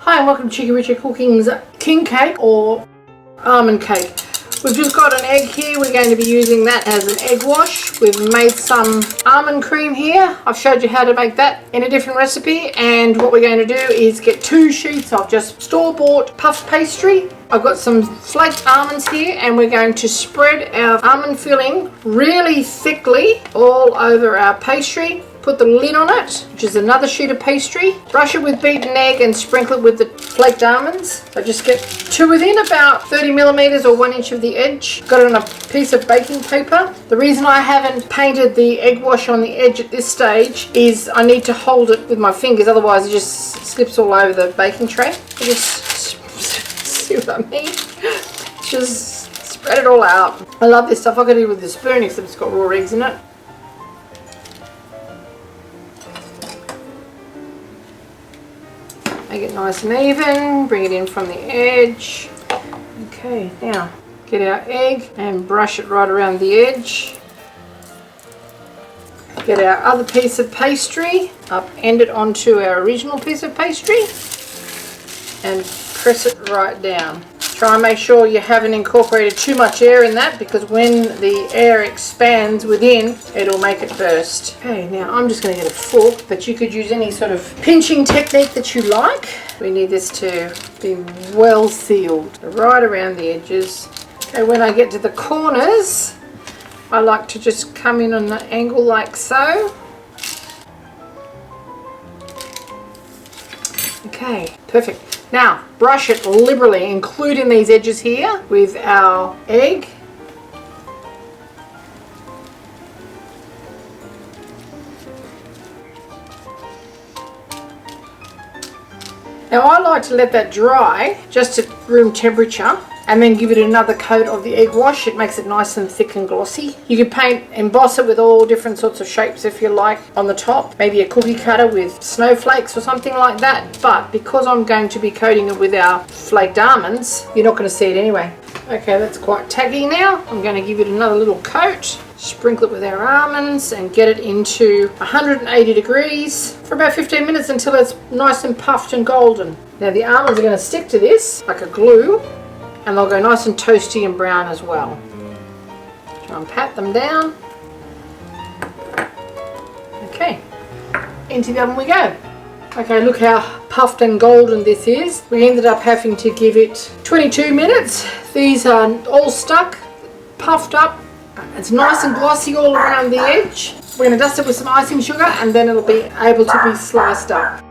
Hi and welcome to Cheekyricho Cooking's king cake or almond cake. We've just got an egg here. We're going to be using that as an egg wash. We've made some almond cream here. I've showed you how to make that in a different recipe, and what we're going to do is get 2 sheets of just store-bought puff pastry. I've got some flaked almonds here, and we're going to spread our almond filling really thickly all over our pastry. Put the lid on it, which is another sheet of pastry. Brush it with beaten egg and sprinkle it with the flaked almonds. So just get to within about 30 millimeters or 1 inch of the edge. Got it on a piece of baking paper. The reason I haven't painted the egg wash on the edge at this stage is I need to hold it with my fingers, otherwise it just slips all over the baking tray. You just see what I mean? Just spread it all out. I love this stuff. I could do it with a spoon except it's got raw eggs in it. Make it nice and even, bring it in from the edge. Okay, now get our egg and brush it right around the edge. Get our other piece of pastry, upend it onto our original piece of pastry and press it right down. Try and make sure you haven't incorporated too much air in that, because when the air expands within, it'll make it burst. Okay, now I'm just going to get a fork, but you could use any sort of pinching technique that you like. We need this to be well sealed right around the edges. Okay, when I get to the corners, I like to just come in on the angle like so. Okay, perfect. Now, brush it liberally, including these edges here, with our egg. Now, I like to let that dry just at room temperature and then give it another coat of the egg wash. It makes it nice and thick and glossy. You can emboss it with all different sorts of shapes if you like on the top. Maybe a cookie cutter with snowflakes or something like that. But because I'm going to be coating it with our flaked almonds, you're not going to see it anyway. Okay, that's quite tacky now. I'm going to give it another little coat. Sprinkle it with our almonds and get it into 180 degrees for about 15 minutes until it's nice and puffed and golden. Now the almonds are going to stick to this like a glue, and they'll go nice and toasty and brown as well. Try and pat them down. Okay, into the oven we go. Okay, look how puffed and golden this is. We ended up having to give it 22 minutes. These are all stuck, puffed up. It's nice and glossy all around the edge. We're going to dust it with some icing sugar, and then it'll be able to be sliced up.